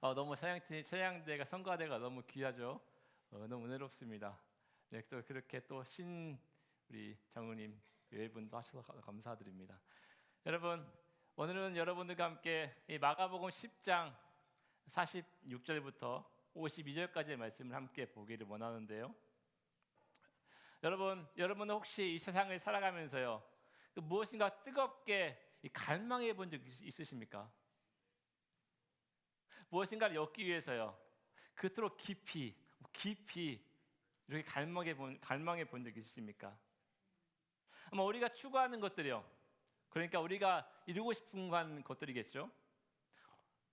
너무 찬양대가 성가대가 너무 귀하죠. 너무 은혜롭습니다. 네, 또 그렇게 또 우리 장로님 외분도 하셔서 감사드립니다. 여러분, 오늘은 여러분들과 함께 이 마가복음 10장 46절부터 52절까지의 말씀을 함께 보기를 원하는데요. 여러분은 혹시 이 세상을 살아가면서요, 무엇인가 뜨겁게 갈망해 본 적 있으십니까? 무엇인가를 얻기 위해서요, 그토록 깊이 이렇게 갈망해 본 적 있으십니까? 아마 우리가 추구하는 것들이요, 그러니까 우리가 이루고 싶은 것들이겠죠.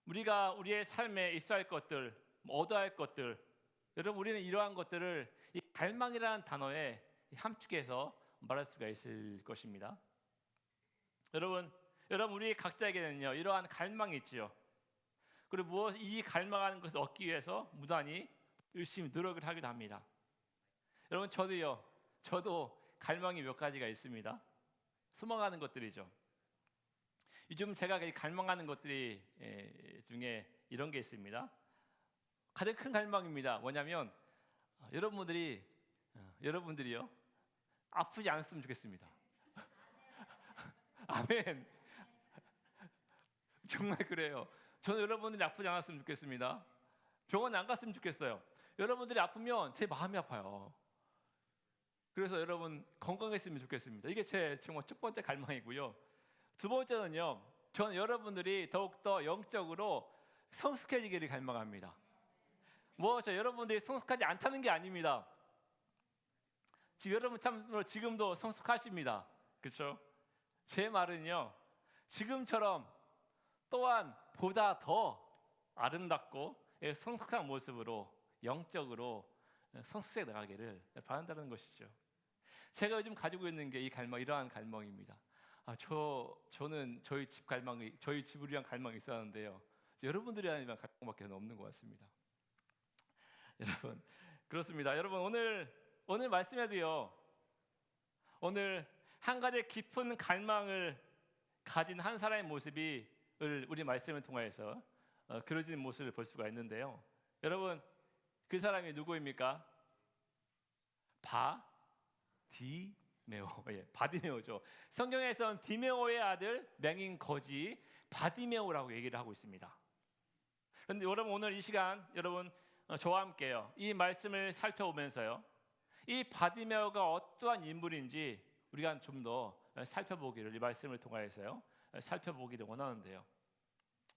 우리가 우리의 삶에 있어야 할 것들, 얻어야 할 것들, 여러분, 우리는 이러한 것들을 이 갈망이라는 단어에 함축해서 말할 수가 있을 것입니다. 여러분 우리 각자에게는요, 이러한 갈망이 있지요. 그리고 이 갈망하는 것을 얻기 위해서 무단히 열심히 노력을 하기도 합니다. 여러분, 저도 갈망이 몇 가지가 있습니다. 숨어가는 것들이죠. 요즘 제가 갈망하는 것들이 중에 이런 게 있습니다. 가장 큰 갈망입니다. 뭐냐면 여러분들이요, 아프지 않았으면 좋겠습니다. 아멘. 정말 그래요. 저는 여러분들이 아프지 않았으면 좋겠습니다. 병원 안 갔으면 좋겠어요. 여러분들이 아프면 제 마음이 아파요. 그래서 여러분 건강했으면 좋겠습니다. 이게 제 정말 첫 번째 갈망이고요. 두 번째는요, 저는 여러분들이 더욱더 영적으로 성숙해지기를 갈망합니다. 여러분들이 성숙하지 않다는 게 아닙니다. 지금 여러분 참으로 지금도 성숙하십니다. 그렇죠? 제 말은요, 지금처럼 또한 보다 더 아름답고 성숙한 모습으로 영적으로 성숙해 나가기를 바란다는 것이죠. 제가 요즘 가지고 있는 게 이러한 갈망입니다. 저는 저희 집을 위한 갈망이 있었는데요, 여러분들이 아니면 갈망밖에 없는 것 같습니다. 여러분, 그렇습니다. 여러분, 오늘 말씀에도요, 오늘 한 가지 깊은 갈망을 가진 한 사람의 모습을 우리 말씀을 통해서 그려진 모습을 볼 수가 있는데요. 여러분, 그 사람이 누구입니까? 바디메오죠. 성경에서는 디메오의 아들 맹인 거지 바디메오라고 얘기를 하고 있습니다. 그런데 여러분, 오늘 이 시간 저와 함께요, 이 말씀을 살펴보면서요, 이 바디메오가 어떠한 인물인지 우리가 좀 더 살펴보기를, 이 말씀을 통해서요 살펴보기를 원하는데요.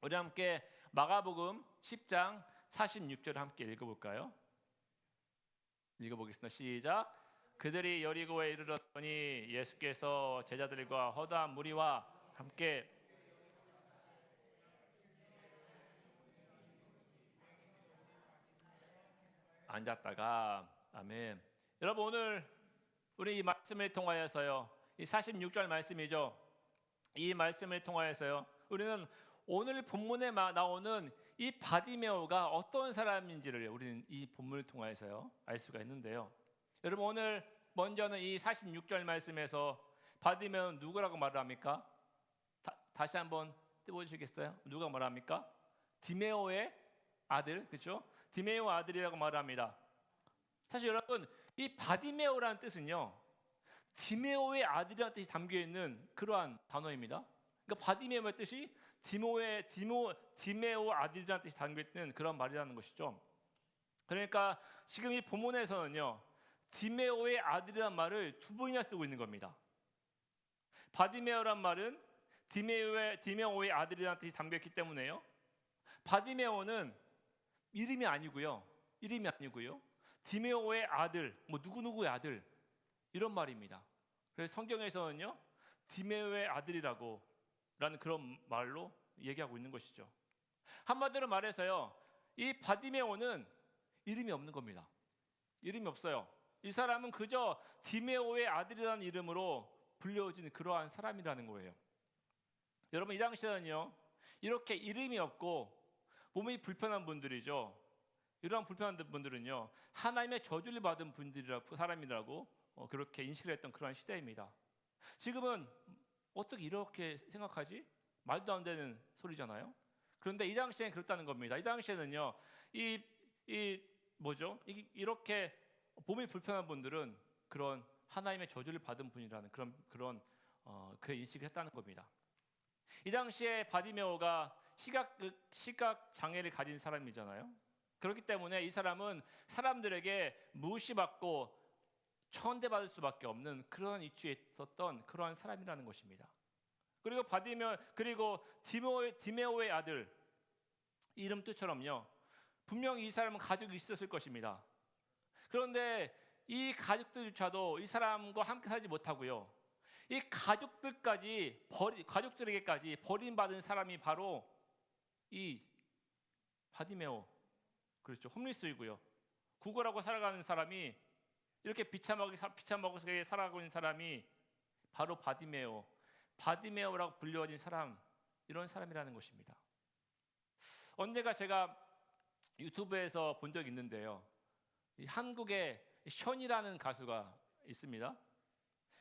우리 함께 마가복음 10장 46절을 함께 읽어볼까요? 읽어보겠습니다. 시작. 그들이 여리고에 이르렀더니 예수께서 제자들과 허다한 무리와 함께 앉았다가, 아멘. 여러분, 오늘 우리 이 말씀을 통하여서요, 이 46절 말씀이죠. 이 말씀을 통하여서요, 우리는 오늘 본문에 나오는 이 바디메오가 어떤 사람인지를 우리는 이 본문을 통하여서요 알 수가 있는데요. 여러분, 오늘 먼저는 이 46절 말씀에서 바디메오는 누구라고 말을 합니까? 다시 한번 띄워주시겠어요? 누가 말합니까? 디메오의 아들, 그렇죠? 디메오 아들이라고 말합니다. 사실 여러분, 이 바디메오라는 뜻은요, 디메오의 아들이라는 뜻이 담겨 있는 그러한 단어입니다. 그러니까 바디메오의 뜻이 디메오 아들이라는 뜻이 담겨 있는 그런 말이라는 것이죠. 그러니까 지금 이 본문에서는요, 디메오의 아들이라는 말을 두 번이나 쓰고 있는 겁니다. 바디메오란 말은 디메오의 아들이라는 뜻이 담겨 있기 때문에요, 바디메오는 이름이 아니고요, 디메오의 아들, 누구누구의 아들, 이런 말입니다. 그래서 성경에서는요, 디메오의 아들이라는 그런 말로 얘기하고 있는 것이죠. 한마디로 말해서요, 이 바디메오는 이름이 없는 겁니다. 이름이 없어요. 이 사람은 그저 디메오의 아들이라는 이름으로 불려지는 그러한 사람이라는 거예요. 여러분, 이 당시에는요, 이렇게 이름이 없고 몸이 불편한 분들이죠. 이러한 불편한 분들은요, 하나님의 저주를 받은 사람이라고 그렇게 인식을 했던 그런 시대입니다. 지금은 어떻게 이렇게 생각하지? 말도 안 되는 소리잖아요. 그런데 이 당시에는 그렇다는 겁니다. 이 당시에는요, 이렇게 몸이 불편한 분들은 그런 하나님의 저주를 받은 분이라는 그런 그 인식을 했다는 겁니다. 이 당시에 바디메오가 시각 장애를 가진 사람이잖아요. 그렇기 때문에 이 사람은 사람들에게 무시받고 천대받을 수밖에 없는 그런 위치에 있었던 그러한 사람이라는 것입니다. 그리고 디메오의 아들, 이름 뜻처럼요, 분명히 이 사람은 가족이 있었을 것입니다. 그런데 이 가족들조차도 이 사람과 함께 살지 못하고요, 이 가족들에게까지 버림받은 사람이 바로 이 바디메오, 그렇죠, 홈리스이고요, 구걸하고 살아가는 사람이, 이렇게 비참하게 살아가고 있는 사람이 바로 바디메오라고 불려진 사람, 이런 사람이라는 것입니다. 언젠가 제가 유튜브에서 본 적이 있는데요, 한국에 션이라는 가수가 있습니다.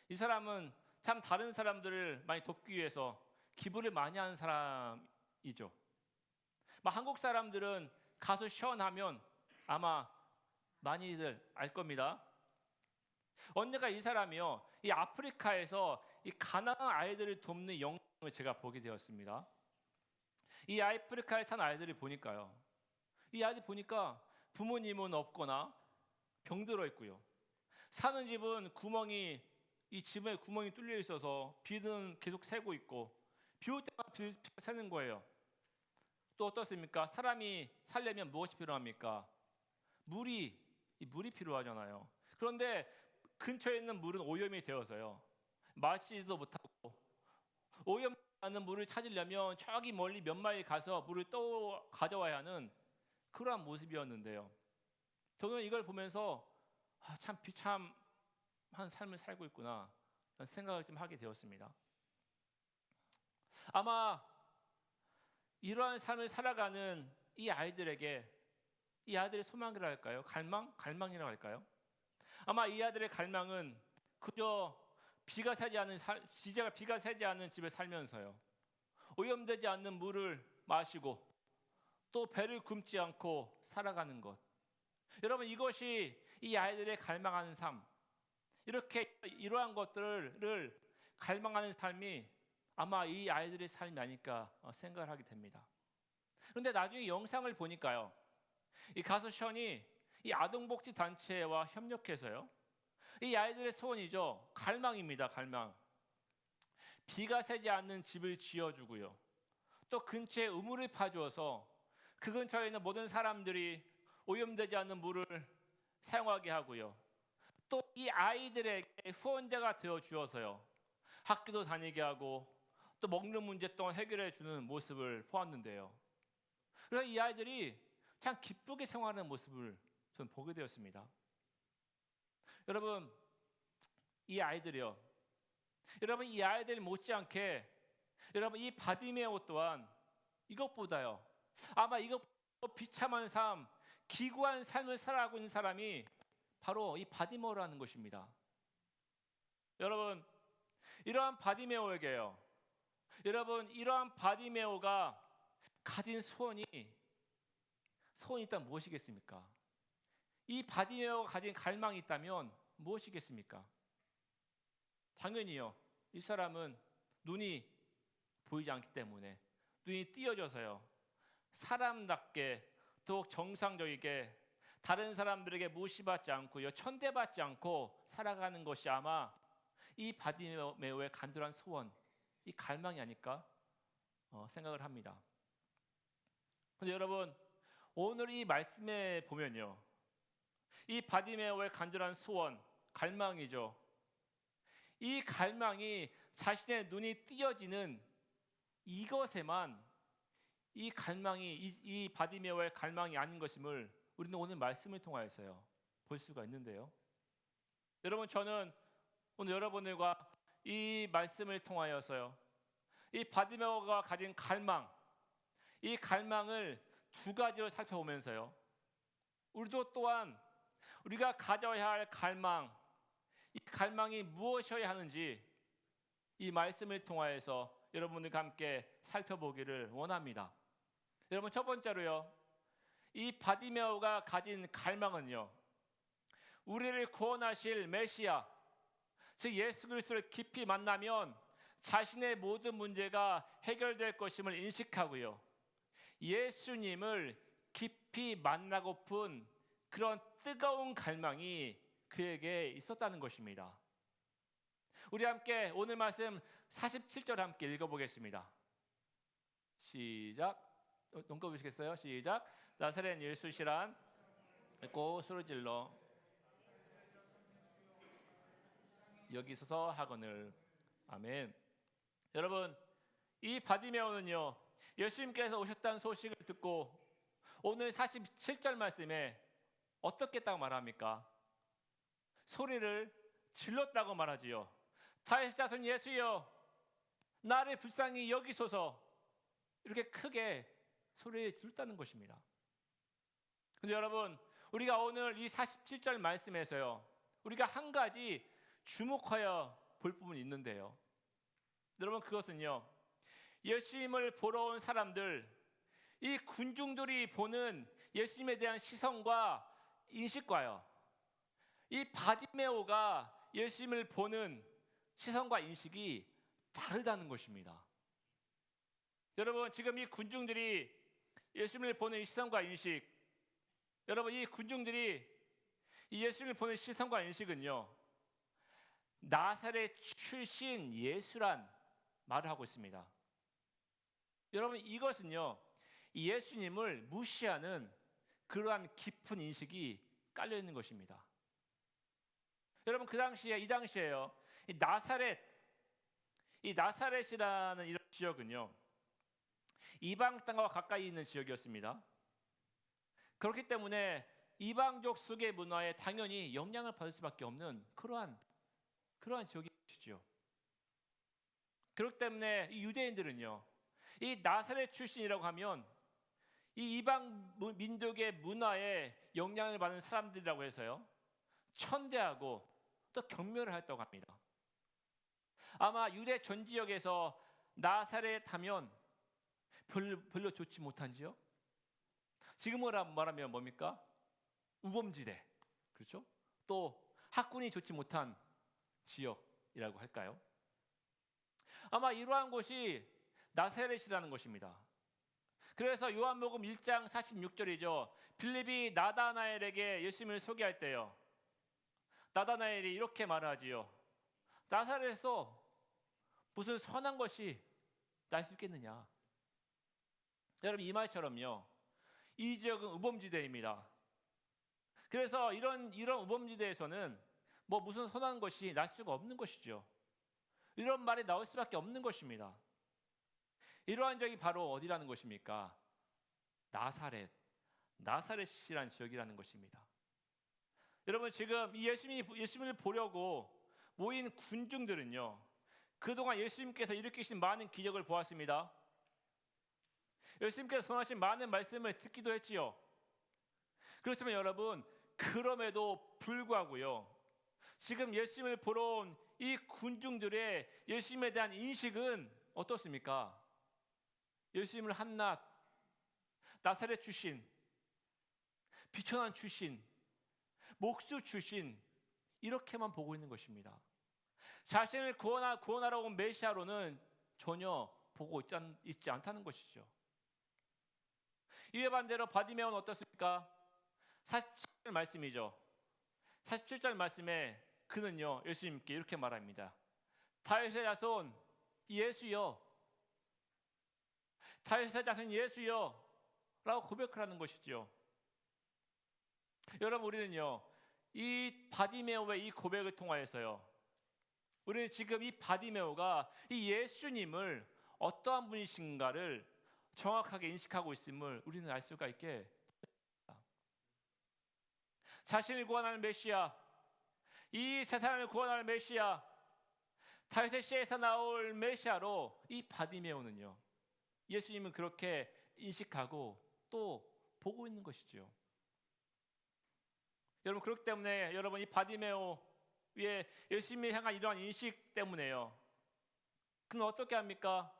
이 사람은 참 다른 사람들을 많이 돕기 위해서 기부를 많이 하는 사람이죠. 한국 사람들은 가수 션 하면 아마 많이들 알 겁니다. 언젠가 이 사람이요, 이 아프리카에서 이 가난한 아이들을 돕는 영상을 제가 보게 되었습니다. 이 아프리카에 사는 아이들을 보니까요, 이 아이들 보니까 부모님은 없거나 병들어 있고요, 사는 집은 이 집에 구멍이 뚫려 있어서 비는 계속 새고 있고, 비 올 때마다 비 새는 거예요. 또 어떻습니까? 사람이 살려면 무엇이 필요합니까? 물이 필요하잖아요. 그런데 근처에 있는 물은 오염이 되어서요, 마시지도 못하고, 오염 않는 물을 찾으려면 저기 멀리 몇 마일 가서 물을 또 가져와야 하는 그러한 모습이었는데요, 저는 이걸 보면서 참 비참한 삶을 살고 있구나 라는 생각을 좀 하게 되었습니다. 아마 이러한 삶을 살아가는 이 아이들의 소망이라 할까요? 갈망이라고 할까요? 아마 이 아들의 갈망은 그저 비가 새지 않은 집에 살면서요, 오염되지 않는 물을 마시고 또 배를 굶지 않고 살아가는 것. 여러분, 이것이 이 아이들의 갈망하는 삶, 이러한 것들을 갈망하는 삶이 아마 이 아이들의 삶이 아닐까 생각을 하게 됩니다. 그런데 나중에 영상을 보니까요, 이 가수 션이 이 아동복지 단체와 협력해서요, 이 아이들의 소원이죠, 갈망입니다. 갈망. 비가 새지 않는 집을 지어주고요, 또 근처에 우물을 파주어서 그 근처에 있는 모든 사람들이 오염되지 않는 물을 사용하게 하고요, 또 이 아이들에게 후원자가 되어 주어서요, 학교도 다니게 하고 또 먹는 문제 또한 해결해 주는 모습을 보았는데요, 그래서 이 아이들이 참 기쁘게 생활하는 모습을 저는 보게 되었습니다. 여러분, 이 아이들 못지않게 여러분, 이 바디메오 또한 이것보다요, 아마 이것보다 비참한 삶, 기구한 삶을 살아가고 있는 사람이 바로 이 바디메오라는 것입니다. 여러분, 이러한 바디메오가 가진 소원이 있다면 무엇이겠습니까? 이 바디메오가 가진 갈망이 있다면 무엇이겠습니까? 당연히요, 이 사람은 눈이 보이지 않기 때문에 눈이 띄어져서요, 사람답게 더욱 정상적이게 다른 사람들에게 무시받지 않고요, 천대받지 않고 살아가는 것이 아마 이 바디메오의 간절한 소원, 이 갈망이 아닐까 생각을 합니다. 그런데 여러분, 오늘 이 말씀에 보면요, 이 바디메오의 간절한 소원, 갈망이죠, 이 갈망이 자신의 눈이 띄어지는 이것에만 이 바디메오의 갈망이 아닌 것임을 우리는 오늘 말씀을 통하여서요 볼 수가 있는데요, 여러분, 저는 오늘 여러분들과 이 말씀을 통하여서요, 이 바디메오가 가진 갈망, 이 갈망을 두 가지로 살펴보면서요, 우리도 또한 우리가 가져야 할 갈망, 이 갈망이 무엇이어야 하는지 이 말씀을 통하여서 여러분들과 함께 살펴보기를 원합니다. 여러분 첫 번째로요. 이 바디메오가 가진 갈망은요. 우리를 구원하실 메시아, 즉 예수 그리스도를 깊이 만나면 자신의 모든 문제가 해결될 것임을 인식하고요. 예수님을 깊이 만나고픈 그런 뜨거운 갈망이 그에게 있었다는 것입니다. 우리 함께 오늘 말씀 47절 함께 읽어보겠습니다. 시작. 읽어보시겠어요? 시작. 나사렛 예수시란 고 소리질러 여기 서서 하거늘. 아멘. 여러분, 이 바디메오는요, 예수님께서 오셨다는 소식을 듣고 오늘 47절 말씀에 어떻게 딱 말합니까? 소리를 질렀다고 말하지요. 다윗의 자손 예수여, 나를 불쌍히 여기소서. 이렇게 크게 소리를 질렀다는 것입니다. 근데 여러분, 우리가 오늘 이 47절 말씀에서요, 우리가 한 가지 주목하여 볼 부분이 있는데요. 여러분, 그것은요, 예수님을 보러 온 사람들, 이 군중들이 보는 예수님에 대한 시선과 인식과요, 이 바디메오가 예수님을 보는 시선과 인식이 다르다는 것입니다. 여러분, 지금 이 군중들이 예수님을 보는 시선과 인식, 여러분, 이 군중들이 이 예수님을 보는 시선과 인식은요, 나사렛 출신 예수란 말을 하고 있습니다. 여러분, 이것은요, 예수님을 무시하는 그러한 깊은 인식이 깔려 있는 것입니다. 여러분, 이 당시에요, 이 나사렛이라는 이런 지역은요, 이방 땅과 가까이 있는 지역이었습니다. 그렇기 때문에 이방족 속의 문화에 당연히 영향을 받을 수밖에 없는 그러한 지역이죠. 그렇기 때문에 이 유대인들은요, 이 나사렛 출신이라고 하면 이 이방 민족의 문화에 영향을 받는 사람들이라고 해서요, 천대하고 또 경멸을 했다고 합니다. 아마 유대 전 지역에서 나사렛 하면 별로 좋지 못한지요. 지금으로 말하면 뭡니까? 우범지대, 그렇죠? 또 학군이 좋지 못한 지역이라고 할까요? 아마 이러한 곳이 나사렛이라는 것입니다. 그래서 요한복음 1장 46절이죠. 빌립이 나다나엘에게 예수님을 소개할 때요, 나다나엘이 이렇게 말하지요. 나사렛에서 무슨 선한 것이 날 수 있겠느냐. 여러분, 이 말처럼요, 이 지역은 우범지대입니다. 그래서 이런 우범지대에서는 뭐 무슨 선한 것이 날 수가 없는 것이죠. 이런 말이 나올 수밖에 없는 것입니다. 이러한 적이 바로 어디라는 것입니까? 나사렛이라는 지역이라는 것입니다. 여러분, 지금 이 예수님을 보려고 모인 군중들은요, 그동안 예수님께서 일으키신 많은 기적을 보았습니다. 예수님께서 전하신 많은 말씀을 듣기도 했지요. 그렇지만 여러분, 그럼에도 불구하고요, 지금 예수님을 보러 온 이 군중들의 예수님에 대한 인식은 어떻습니까? 예수님을 한낱 나사렛 출신, 비천한 출신, 목수 출신, 이렇게만 보고 있는 것입니다. 자신을 구원하러 온 메시아로는 전혀 보고 있지 않다는 것이죠. 이에 반대로 바디메오는 어떻습니까? 47절 말씀이죠. 47절 말씀에 그는요, 예수님께 이렇게 말합니다. 다윗의 자손 예수여, 다윗의 자손 예수여 라고 고백을 하는 것이죠. 여러분, 우리는요, 이 바디메오의 이 고백을 통하여서요, 우리는 지금 이 바디메오가 이 예수님을 어떠한 분이신가를 정확하게 인식하고 있음을 우리는 알 수가 있게 됩니다. 자신을 구원하는 메시아, 이 세상을 구원하는 메시아, 다윗의 씨에서 나올 메시아로 이 바디메오는요, 예수님은 그렇게 인식하고 또 보고 있는 것이죠. 여러분, 그렇기 때문에 여러분, 이 바디메오 위에 예수님을 향한 이러한 인식 때문에요, 그는 어떻게 합니까?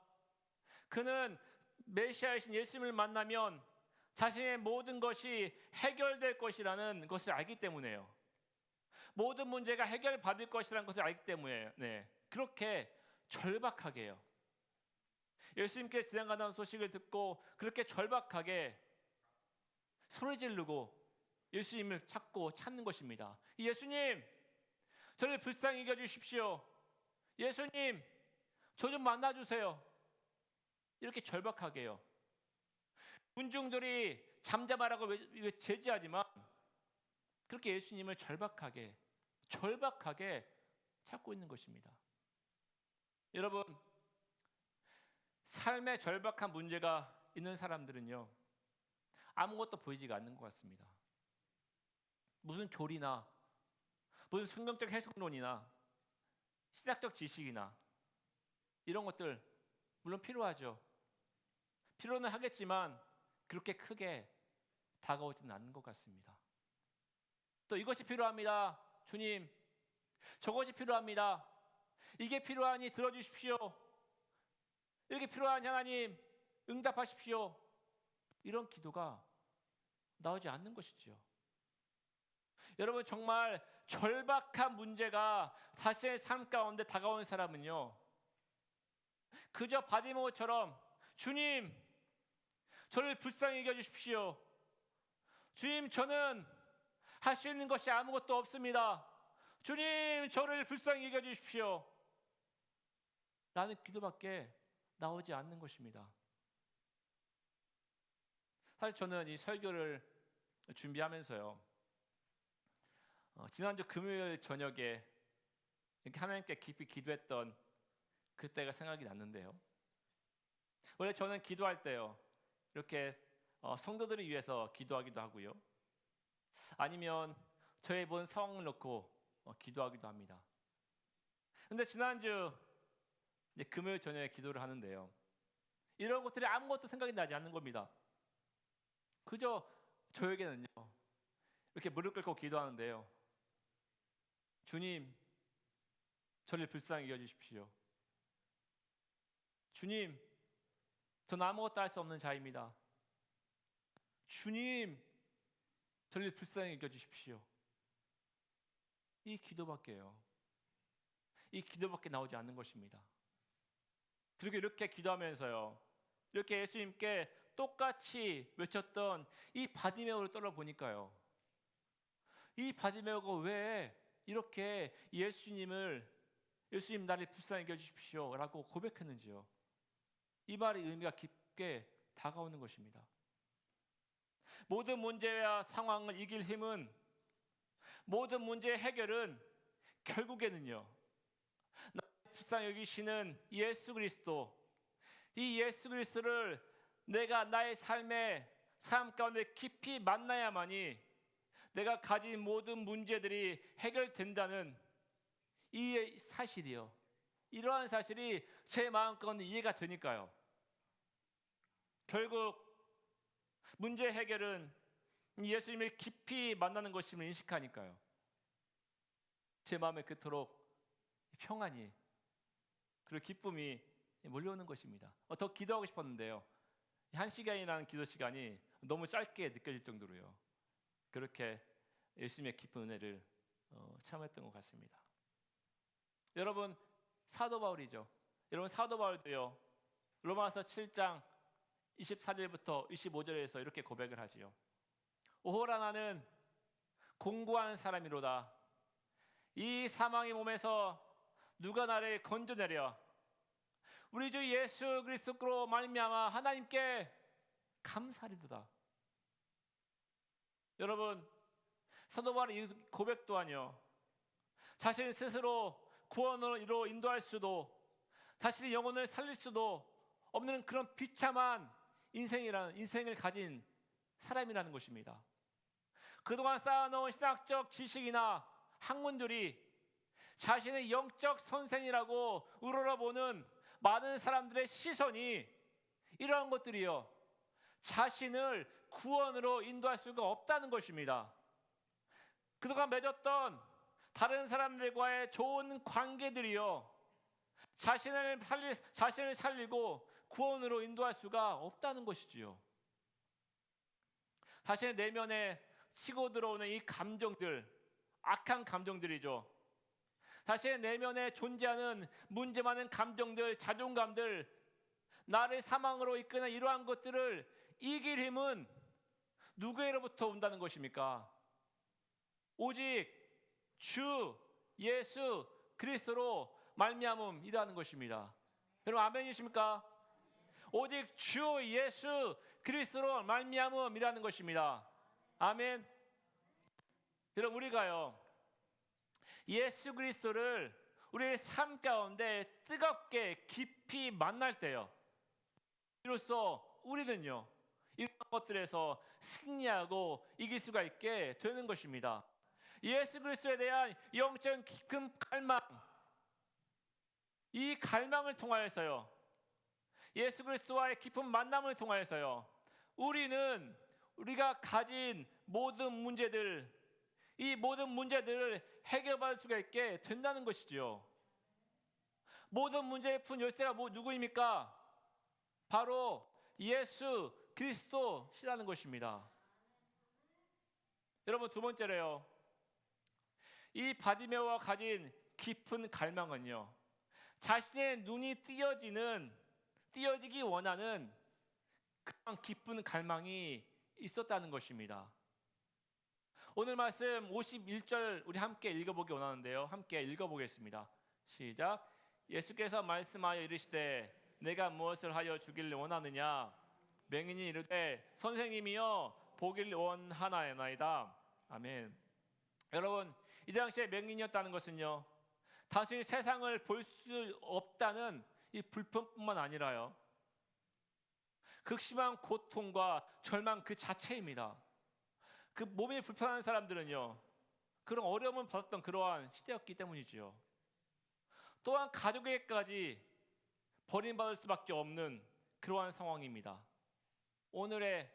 그는 메시아이신 예수님을 만나면 자신의 모든 것이 해결될 것이라는 것을 알기 때문에요. 모든 문제가 해결받을 것이라는 것을 알기 때문에 그렇게 절박하게 해요. 예수님께 지나가는 소식을 듣고 그렇게 절박하게 소리 지르고 예수님을 찾는 것입니다. 예수님, 저를 불쌍히 여겨주십시오. 예수님, 저 좀 만나주세요. 이렇게 절박하게 해요. 군중들이 잠잠하라고 제지하지만 그렇게 예수님을 절박하게 찾고 있는 것입니다. 여러분, 삶에 절박한 문제가 있는 사람들은요, 아무것도 보이지가 않는 것 같습니다. 무슨 교리나 무슨 성경적 해석론이나 신학적 지식이나 이런 것들 물론 필요하죠. 필요는 하겠지만 그렇게 크게 다가오지는 않는 것 같습니다. 또 이것이 필요합니다. 주님, 저것이 필요합니다. 이게 필요하니 들어주십시오. 이렇게 필요한 하나님 응답하십시오. 이런 기도가 나오지 않는 것이지요. 여러분, 정말 절박한 문제가 자신의 삶 가운데 다가오는 사람은요, 그저 바디모처럼 주님, 저를 불쌍히 여겨주십시오. 주님, 저는 할 수 있는 것이 아무것도 없습니다. 주님, 저를 불쌍히 여겨주십시오. 라는 기도밖에 나오지 않는 것입니다. 사실 저는 이 설교를 준비하면서요, 지난주 금요일 저녁에 이렇게 하나님께 깊이 기도했던 그때가 생각이 났는데요. 원래 저는 기도할 때요, 이렇게 성도들을 위해서 기도하기도 하고요, 아니면 저의 본 상황을 놓고 기도하기도 합니다. 그런데 지난주 이제 금요일 저녁에 기도를 하는데요, 이런 것들이 아무것도 생각이 나지 않는 겁니다. 그저 저에게는요, 이렇게 무릎 꿇고 기도하는데요, 주님, 저를 불쌍히 여겨주십시오. 주님, 저는 아무것도 할 수 없는 자입니다. 주님, 저를 불쌍히 여겨주십시오. 이 기도밖에요. 이 기도밖에 나오지 않는 것입니다. 그리고 이렇게 기도하면서요, 이렇게 예수님께 똑같이 외쳤던 이 바디메오를 떠나보니까요, 이 바디메오가 왜 이렇게 예수님 나를 불쌍히 여겨주십시오 라고 고백했는지요, 이 말의 의미가 깊게 다가오는 것입니다. 모든 문제와 상황을 이길 힘은, 모든 문제의 해결은 결국에는요, 나를 불쌍히 여기시는 예수 그리스도, 이 예수 그리스도를 내가 나의 삶 가운데 깊이 만나야만이 내가 가진 모든 문제들이 해결된다는 이 사실이요, 이러한 사실이 제 마음 가운데 이해가 되니까요, 결국 문제 해결은 예수님을 깊이 만나는 것임을 인식하니까요, 제 마음에 그토록 평안이 그리고 기쁨이 몰려오는 것입니다. 더 기도하고 싶었는데요, 1시간이라는 기도 시간이 너무 짧게 느껴질 정도로요, 그렇게 예수님의 깊은 은혜를 참았던 것 같습니다. 여러분, 사도 바울이죠. 여러분, 사도 바울도요, 로마서 7장 24절부터 25절에서 이렇게 고백을 하지요. 오호라, 나는 공고한 사람이로다. 이 사망의 몸에서 누가 나를 건져내랴. 우리 주 예수 그리스도로 말미암아 하나님께 감사리도다. 여러분, 사도 바울의 이 고백 또한요, 자신 스스로 구원으로 인도할 수도, 자신의 영혼을 살릴 수도 없는 그런 비참한 인생을 가진 사람이라는 것입니다. 그동안 쌓아놓은 신학적 지식이나 학문들이 자신의 영적 선생이라고 우러러보는 많은 사람들의 시선이, 이러한 것들이요, 자신을 구원으로 인도할 수가 없다는 것입니다. 그동안 맺었던 다른 사람들과의 좋은 관계들이요, 자신을 살리고 구원으로 인도할 수가 없다는 것이지요. 자신의 내면에 치고 들어오는 이 감정들, 악한 감정들이죠. 자신의 내면에 존재하는 문제 많은 감정들, 자존감들, 나를 사망으로 이끄는 이러한 것들을 이길 힘은 누구로부터 온다는 것입니까? 오직 주 예수 그리스도로 말미암음이라는 것입니다. 여러분 아멘이십니까? 오직 주 예수 그리스도로 말미암음이라는 것입니다. 아멘. 여러분 우리가요 예수 그리스도를 우리의 삶 가운데 뜨겁게 깊이 만날 때요, 이로써 우리는요 이런 것들에서 승리하고 이길 수가 있게 되는 것입니다. 예수 그리스도에 대한 영적인 깊은 갈망, 이 갈망을 통하여서요, 예수 그리스도와의 깊은 만남을 통하여서요, 우리가 가진 모든 문제들, 이 모든 문제들을 해결받을 수가 있게 된다는 것이지요. 모든 문제의 푼 열쇠가 누구입니까? 바로 예수 그리스도시라는 것입니다. 여러분 두 번째로요, 이 바디메오가 가진 깊은 갈망은요, 자신의 눈이 띄어지기 원하는 그런 깊은 갈망이 있었다는 것입니다. 오늘 말씀 51절 우리 함께 읽어보기 원하는데요, 함께 읽어보겠습니다. 시작. 예수께서 말씀하여 이르시되 내가 무엇을 하여 주기를 원하느냐? 맹인이 이르되 선생님이여 보기를 원하나이다. 아멘. 여러분 이 당시에 맹인이었다는 것은요, 단순히 세상을 볼 수 없다는 이 불편뿐만 아니라요, 극심한 고통과 절망 그 자체입니다. 그 몸이 불편한 사람들은요 그런 어려움을 받았던 그러한 시대였기 때문이지요. 또한 가족에게까지 버림받을 수밖에 없는 그러한 상황입니다. 오늘의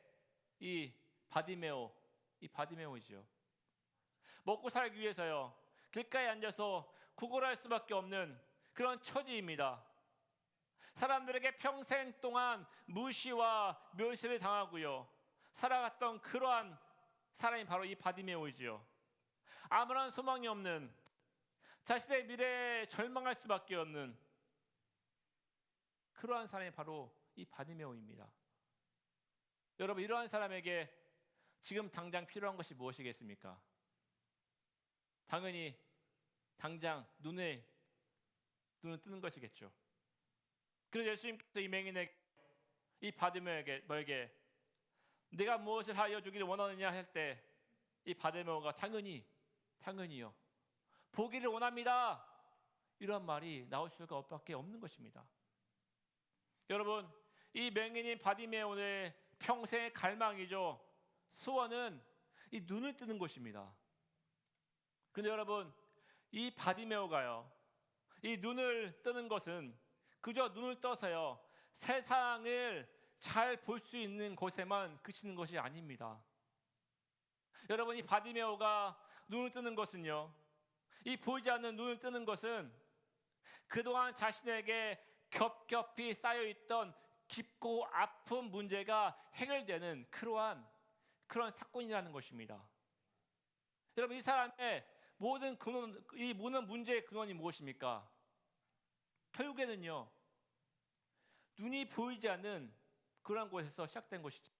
이 바디메오이지요. 먹고 살기 위해서요 길가에 앉아서 구걸할 수밖에 없는 그런 처지입니다. 사람들에게 평생 동안 무시와 멸시를 당하고요 살아갔던 그러한 사람이 바로 이 바디메오이지요. 아무런 소망이 없는, 자신의 미래에 절망할 수밖에 없는 그러한 사람이 바로 이 바디메오입니다. 여러분 이러한 사람에게 지금 당장 필요한 것이 무엇이겠습니까? 당연히 당장 눈을 뜨는 것이겠죠. 그래서 예수님께서 이 맹인에게, 이 바디메오에게 내가 무엇을 하여 주기를 원하느냐 할 때 이 바디메오가 당연히요 보기를 원합니다, 이런 말이 나올 수가 밖에 없는 것입니다. 여러분 이 맹인인 바디메오의 평생의 갈망이죠, 소원은 이 눈을 뜨는 것입니다. 그런데 여러분 이 바디메오가요 이 눈을 뜨는 것은 그저 눈을 떠서요 세상을 잘 볼 수 있는 곳에만 그치는 것이 아닙니다. 여러분 이 바디메오가 눈을 뜨는 것은요, 이 보이지 않는 눈을 뜨는 것은 그동안 자신에게 겹겹이 쌓여있던 깊고 아픈 문제가 해결되는 그런 사건이라는 것입니다. 여러분 이 사람의 모든 근원, 이 모든 문제의 근원이 무엇입니까? 결국에는요 눈이 보이지 않는 그런 곳에서 시작된 것이죠.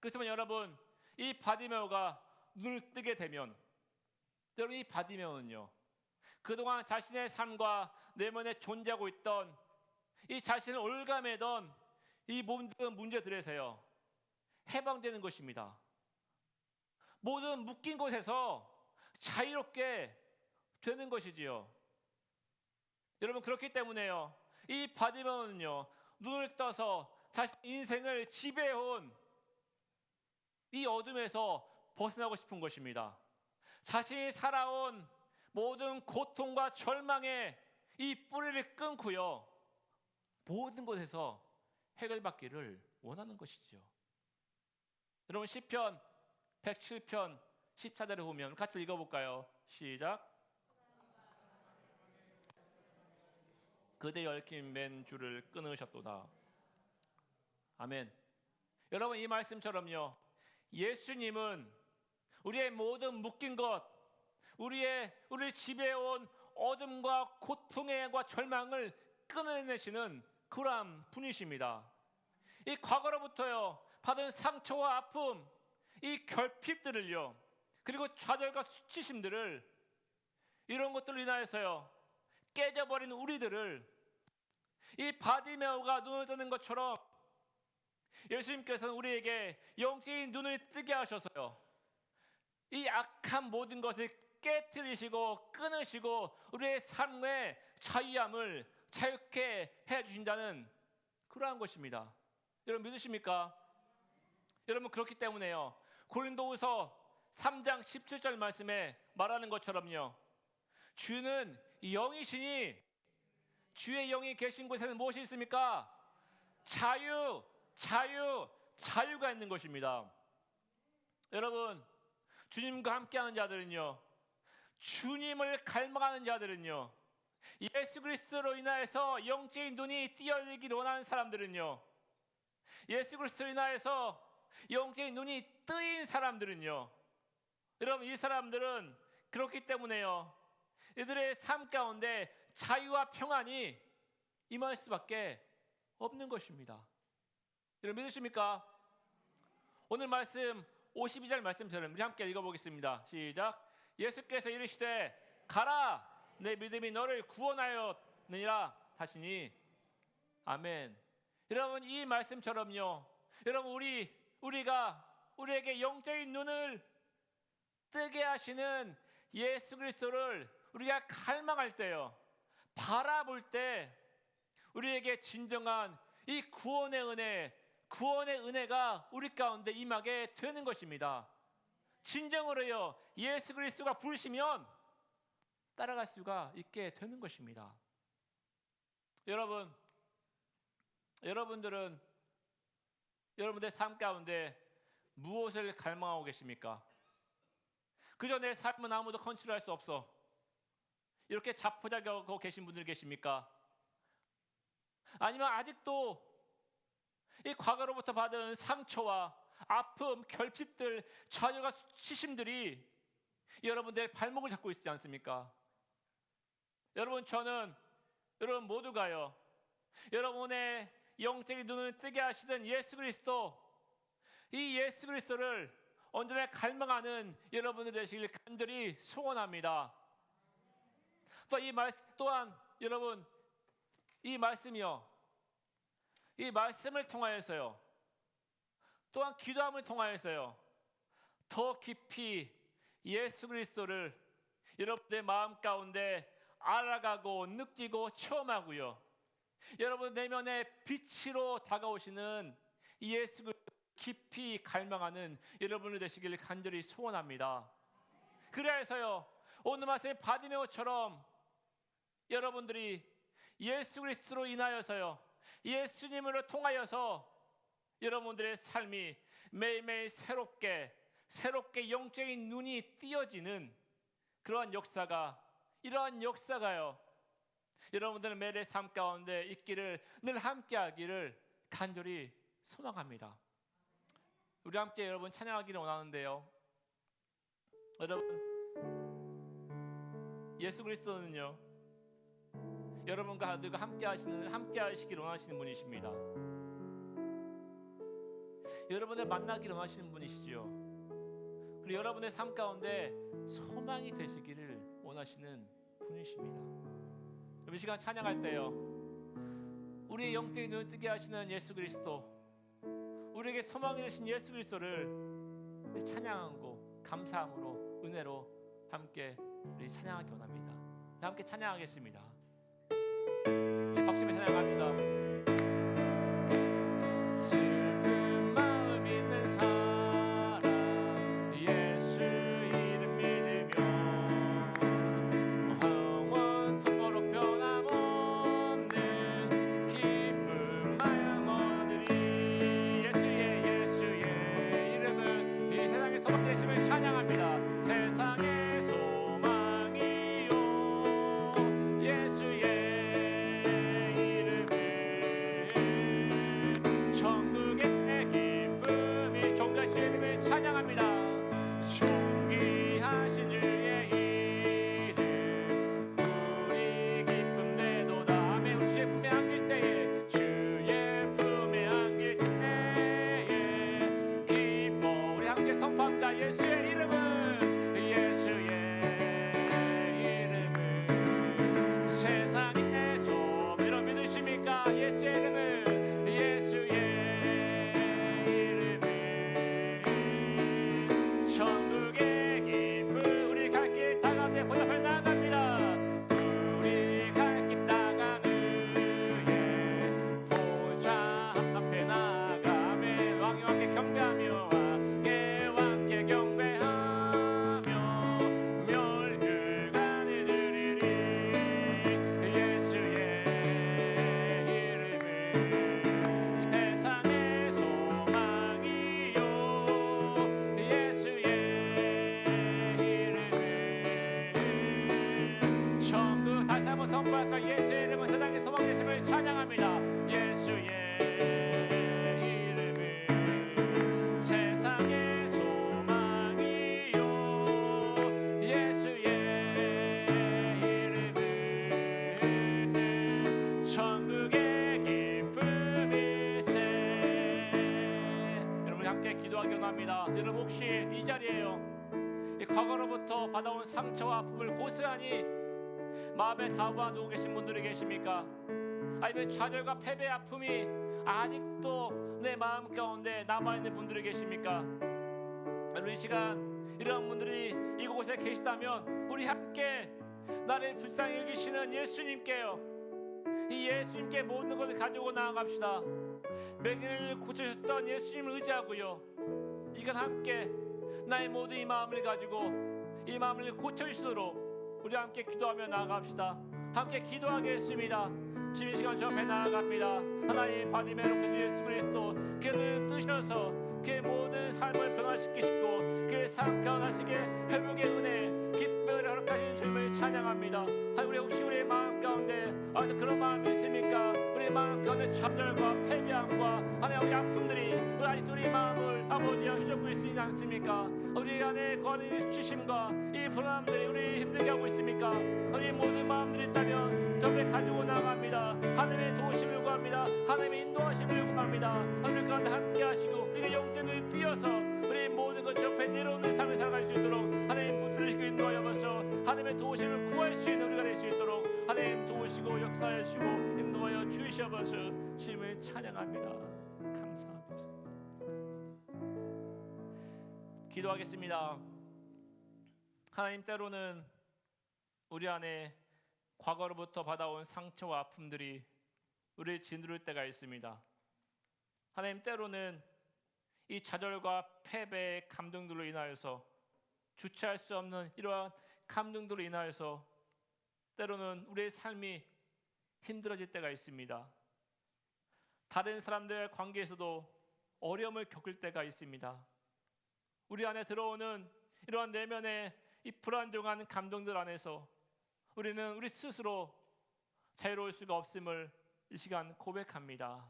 그렇지만 여러분 이 바디메오가 눈을 뜨게 되면, 여러분 이 바디메오는요 그동안 자신의 삶과 내면에 존재하고 있던 이 자신을 올가매던 이 모든 문제들에서요 해방되는 것입니다. 모든 묶인 곳에서 자유롭게 되는 것이지요. 여러분 그렇기 때문에요 이 바디메오는요 눈을 떠서 자신 인생을 지배해온 이 어둠에서 벗어나고 싶은 것입니다. 자신이 살아온 모든 고통과 절망의 이 뿌리를 끊고요 모든 것에서 해결받기를 원하는 것이죠. 여러분 시편 107편 14절을 보면 같이 읽어볼까요? 시작. 그대 얽힌 맨 줄을 끊으셨도다. 아멘. 여러분, 이 말씀처럼요, 예수님은 우리의 모든 묶인 것, 우리 지배해온 어둠과 고통과 절망을 끊어내시는 그러한 분이십니다. 이 과거로부터요 받은 상처와 아픔, 이 결핍들을요, 그리고 좌절과 수치심들을, 이런 것들로 인하여서요 깨져버린 우리들을, 이 바디메오가 눈을 뜨는 것처럼 예수님께서는 우리에게 영적인 눈을 뜨게 하셔서요, 이 악한 모든 것을 깨뜨리시고 끊으시고 우리의 삶의 자유함을 자유케 해주신다는 그러한 것입니다. 여러분 믿으십니까? 여러분, 그렇기 때문에요, 고린도후서 3장 17절 말씀에 말하는 것처럼요, 주는 영이시니 주의 영이 계신 곳에는 무엇이 있습니까? 자유가 있는 것입니다. 여러분, 주님과 함께하는 자들은요, 주님을 갈망하는 자들은요, 예수 그리스도로 인하여서 영적인 눈이 띄어지기를 원하는 사람들은요, 예수 그리스도로 인하여서 영적인 눈이 뜨인 사람들은요, 여러분, 이 사람들은 그렇기 때문에요, 이들의 삶 가운데 자유와 평안이 임할 수밖에 없는 것입니다. 여러분 믿으십니까? 오늘 말씀 52절 말씀처럼 우리 함께 읽어보겠습니다. 시작. 예수께서 이르시되 가라, 내 믿음이 너를 구원하였느니라 하시니. 아멘. 여러분, 이 말씀처럼요, 여러분, 우리에게 영적인 눈을 뜨게 하시는 예수 그리스도를 우리가 갈망할 때요, 바라볼 때, 우리에게 진정한 이 구원의 은혜가 우리 가운데 임하게 되는 것입니다. 진정으로요, 예수 그리스도가 부르시면 따라갈 수가 있게 되는 것입니다. 여러분들은 여러분들의 삶 가운데 무엇을 갈망하고 계십니까? 그저 내 삶은 아무도 컨트롤할 수 없어, 이렇게 자포자기하고 계신 분들 계십니까? 아니면 아직도 이 과거로부터 받은 상처와 아픔, 결핍들, 좌절과 수치심들이 여러분들의 발목을 잡고 있지 않습니까? 여러분 모두가요, 여러분의 영적인 눈을 뜨게 하시던 예수 그리스도, 이 예수 그리스도를 언제나 갈망하는 여러분들 되시길 간절히 소원합니다. 또한 여러분, 이 말씀이요, 이 말씀을 통하여서요, 또한 기도함을 통하여서요, 더 깊이 예수 그리스도를 여러분의 마음 가운데 알아가고 느끼고 체험하고요, 여러분 내면의 빛으로 다가오시는 예수 그리스도를 깊이 갈망하는 여러분이 되시길 간절히 소원합니다. 그래서요, 오늘 말씀의 바디메오처럼 여러분들이 예수 그리스도로 인하여서요, 예수님으로 통하여서 여러분들의 삶이 매일매일 새롭게 영적인 눈이 띄어지는 그러한 이러한 역사가요, 여러분들의 매일의 삶 가운데 있기를, 늘 함께하기를 간절히 소망합니다. 우리 함께 여러분 찬양하기를 원하는데요, 여러분, 예수 그리스도는요, 여러분과 늘 함께 하시기를 원하시는 분이십니다. 여러분을 만나기를 원하시는 분이시죠. 그리고 여러분의 삶 가운데 소망이 되시기를 원하시는 분이십니다. 여러분, 이 시간 찬양할 때요, 우리의 영적인 눈을 뜨게 하시는 예수 그리스도, 우리에게 소망이 되신 예수 그리스도를 찬양하고 감사함으로, 은혜로 함께 우리 찬양하기 원합니다. 함께 찬양하겠습니다. 박수며 찬양합시다. 슬픈 마음 있는 사람, 예수 이름 믿으며 영원토록 변함없는 기쁜 마음 얻으리. 예수의 이름은 이 세상의 소망 되심을 찬양합니다. 세상의 소망이요 예수의 함께 기도하기 원합니다. 여러분 혹시 이 자리에요, 이 과거로부터 받아온 상처와 아픔을 고스란히 마음에 담아두고 계신 분들이 계십니까? 아니면 좌절과 패배의 아픔이 아직도 내 마음 가운데 남아있는 분들이 계십니까? 이 시간 이런 분들이 이곳에 계시다면 우리 함께 나를 불쌍히 여기시는 예수님께요, 이 예수님께 모든 것을 가지고 나아갑시다. 맹인을 고쳐주셨던 예수님을 의지하고요, 이 시간 함께 나의 모든 이 마음을 가지고 이 마음을 고쳐주시도록 우리 함께 기도하며 나아갑시다. 함께 기도하겠습니다. 지금 이 시간 저 앞에 나아갑니다. 하나님 받음의 그 예수 그리스도 그를 뜨셔서 그의 모든 삶을 변화시키시고 그의 삶 변화시게 회복의 은혜 기쁨을 허락하신 주님을 찬양합니다. 하나님 우리 혹시 우리의 마음 가운데 아주 그런 마음이 있습니까? 우리 마음 가운데 좌절과 패배함과 하나님 우리 아픔들이 우리 아직도 우리 마음을 아버지와 휘젓고 있지 않습니까? 우리 안에 거하는 수치심과 이 불안함들이 우리 힘들게 하고 있습니까? 우리 모든 마음들이 있다면 저를 가지고 나갑니다. 하나님의 도우심을 구합니다. 하나님의 인도하심을 구합니다. 하나님 가운데 함께 하시고 우리가 영적을 뛰어서 우리 모든 것 옆에 내려오는 삶을 살아갈 수 있도록 하나님 붙들으시고 인도하여서 하나님의 도우심을 구할 수 있는 우리가 될 수 있도록 하나님 도우시고 역사하시고 인도하여 주시옵소서. 주님을 찬양합니다. 감사합니다. 기도하겠습니다. 하나님, 때로는 우리 안에 과거로부터 받아온 상처와 아픔들이 우리를 짓누를 때가 있습니다. 하나님, 때로는 이 좌절과 패배의 감정들로 인하여서 주체할 수 없는 이러한 감정들로 인하여서 때로는 우리의 삶이 힘들어질 때가 있습니다. 다른 사람들의 관계에서도 어려움을 겪을 때가 있습니다. 우리 안에 들어오는 이러한 내면의 이 불안정한 감정들 안에서 우리는 우리 스스로 자유로울 수가 없음을 이 시간 고백합니다.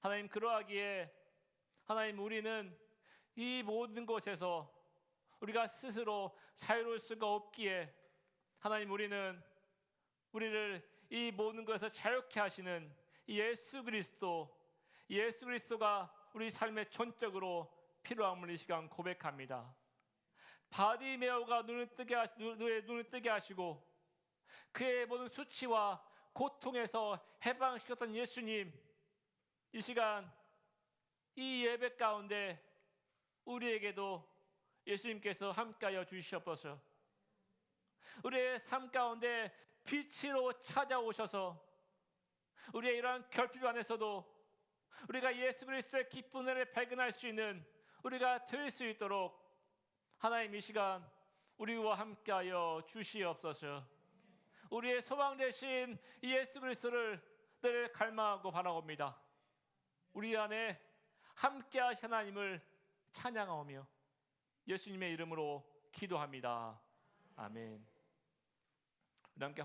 하나님, 그러하기에 하나님, 우리는 이 모든 것에서 우리가 스스로 자유로울 수가 없기에 하나님, 우리는 우리를 이 모든 것에서 자유케 하시는 예수 그리스도가 우리 삶의 전적으로 필요함을 이 시간 고백합니다. 바디메오가 눈을 뜨게 하시고 그의 모든 수치와 고통에서 해방시켰던 예수님, 이 시간 이 예배 가운데 우리에게도 예수님께서 함께하여 주시옵소서. 우리의 삶 가운데 빛으로 찾아오셔서 우리의 이러한 결핍 안에서도 우리가 예수 그리스도의 기쁜 은혜를 발견할 수 있는 우리가 될 수 있도록 하나님, 이 시간 우리와 함께하여 주시옵소서. 우리의 소망 되신 예수 그리스도를 늘 갈망하고 바라옵니다. 우리 안에 함께하신 하나님을 찬양하오며 예수님의 이름으로 기도합니다. 아멘. 우리 함께